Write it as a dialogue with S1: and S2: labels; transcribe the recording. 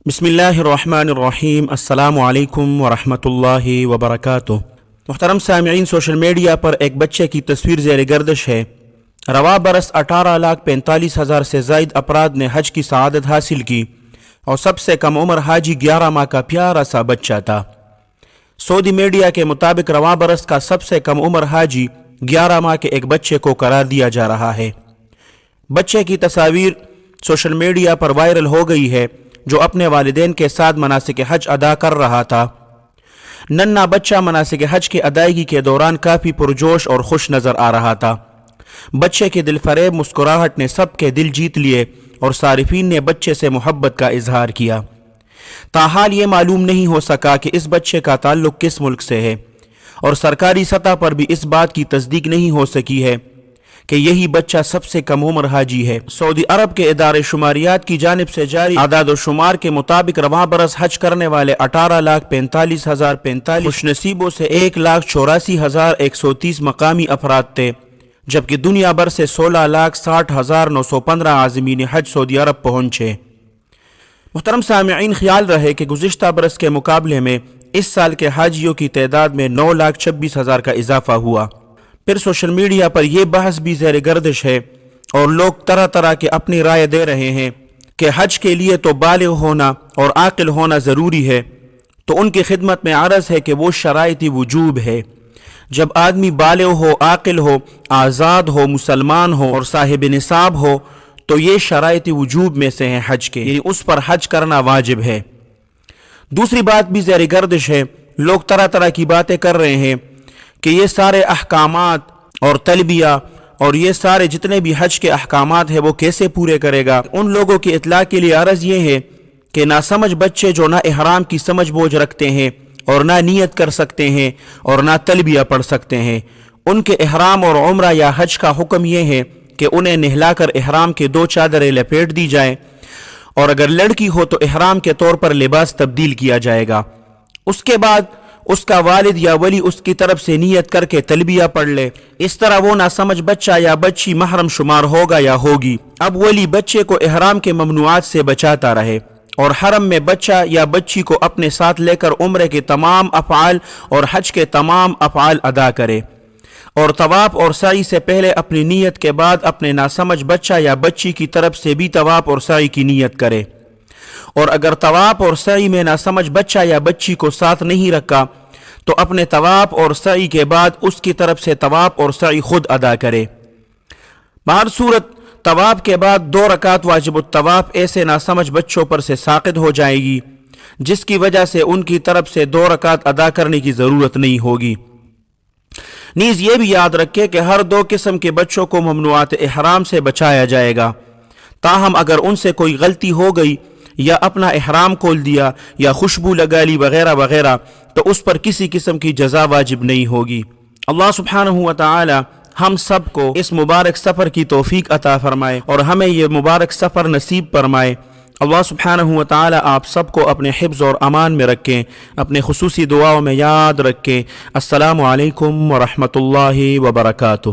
S1: بسم اللہ الرحمن الرحیم۔ السلام علیکم ورحمۃ اللہ وبرکاتہ۔ محترم سامعین، سوشل میڈیا پر ایک بچے کی تصویر زیر گردش ہے۔ رواں برس 18,45,000 سے زائد افراد نے حج کی سعادت حاصل کی اور سب سے کم عمر حاجی 11 ماہ کا پیارا سا بچہ تھا۔ سعودی میڈیا کے مطابق رواں برس کا سب سے کم عمر حاجی 11 ماہ کے ایک بچے کو قرار دیا جا رہا ہے۔ بچے کی تصاویر سوشل میڈیا پر وائرل ہو گئی ہے، جو اپنے والدین کے ساتھ مناسک حج ادا کر رہا تھا۔ ننھا بچہ مناسک حج کی ادائیگی کے دوران کافی پرجوش اور خوش نظر آ رہا تھا۔ بچے کی دل فریب مسکراہٹ نے سب کے دل جیت لیے اور صارفین نے بچے سے محبت کا اظہار کیا۔ تاحال یہ معلوم نہیں ہو سکا کہ اس بچے کا تعلق کس ملک سے ہے، اور سرکاری سطح پر بھی اس بات کی تصدیق نہیں ہو سکی ہے کہ یہی بچہ سب سے کم عمر حاجی ہے۔ سعودی عرب کے ادارے شماریات کی جانب سے جاری اعداد و شمار کے مطابق رواں برس حج کرنے والے 18,45,045 خوش نصیبوں سے 1,84,130 مقامی افراد تھے، جبکہ دنیا بھر سے 16,60,915 عازمین حج سعودی عرب پہنچے۔ محترم سامعین، خیال رہے کہ گزشتہ برس کے مقابلے میں اس سال کے حاجیوں کی تعداد میں 9,26,000 کا اضافہ ہوا۔ پھر سوشل میڈیا پر یہ بحث بھی زیر گردش ہے اور لوگ طرح طرح کے اپنی رائے دے رہے ہیں کہ حج کے لیے تو بالغ ہونا اور عاقل ہونا ضروری ہے، تو ان کی خدمت میں عرض ہے کہ وہ شرائط وجوب ہے۔ جب آدمی بالغ ہو، عاقل ہو، آزاد ہو، مسلمان ہو اور صاحب نصاب ہو تو یہ شرائط وجوب میں سے ہیں حج کے، یعنی اس پر حج کرنا واجب ہے۔ دوسری بات بھی زیر گردش ہے، لوگ طرح طرح کی باتیں کر رہے ہیں کہ یہ سارے احکامات اور تلبیہ اور یہ سارے جتنے بھی حج کے احکامات ہیں وہ کیسے پورے کرے گا۔ ان لوگوں کی اطلاع کے لیے عرض یہ ہے کہ ناسمجھ بچے جو نہ احرام کی سمجھ بوجھ رکھتے ہیں اور نہ نیت کر سکتے ہیں اور نہ تلبیہ پڑھ سکتے ہیں، ان کے احرام اور عمرہ یا حج کا حکم یہ ہے کہ انہیں نہلا کر احرام کے 2 چادریں لپیٹ دی جائیں، اور اگر لڑکی ہو تو احرام کے طور پر لباس تبدیل کیا جائے گا۔ اس کے بعد اس کا والد یا ولی اس کی طرف سے نیت کر کے تلبیہ پڑھ لے۔ اس طرح وہ ناسمجھ بچہ یا بچی محرم شمار ہوگا یا ہوگی۔ اب ولی بچے کو احرام کے ممنوعات سے بچاتا رہے اور حرم میں بچہ یا بچی کو اپنے ساتھ لے کر عمرے کے تمام افعال اور حج کے تمام افعال ادا کرے، اور طواف اور سعی سے پہلے اپنی نیت کے بعد اپنے ناسمجھ بچہ یا بچی کی طرف سے بھی طواف اور سعی کی نیت کرے، اور اگر طواف اور سعی میں ناسمجھ بچہ یا بچی کو ساتھ نہیں رکھا تو اپنے طواف اور سعی کے بعد اس کی طرف سے طواف اور سعی خود ادا کرے۔ بہر صورت طواف کے بعد 2 رکعت واجب الطواف ایسے ناسمجھ بچوں پر سے ساقط ہو جائے گی، جس کی وجہ سے ان کی طرف سے 2 رکعت ادا کرنے کی ضرورت نہیں ہوگی۔ نیز یہ بھی یاد رکھے کہ ہر 2 قسم کے بچوں کو ممنوعات احرام سے بچایا جائے گا، تاہم اگر ان سے کوئی غلطی ہو گئی یا اپنا احرام کھول دیا یا خوشبو لگا لی وغیرہ وغیرہ تو اس پر کسی قسم کی جزا واجب نہیں ہوگی۔ اللہ سبحانہ و تعالی ہم سب کو اس مبارک سفر کی توفیق عطا فرمائے اور ہمیں یہ مبارک سفر نصیب فرمائے۔ اللہ سبحانہ و تعالی آپ سب کو اپنے حفظ اور امان میں رکھیں، اپنے خصوصی دعاؤں میں یاد رکھیں۔ السلام علیکم ورحمۃ اللہ وبرکاتہ۔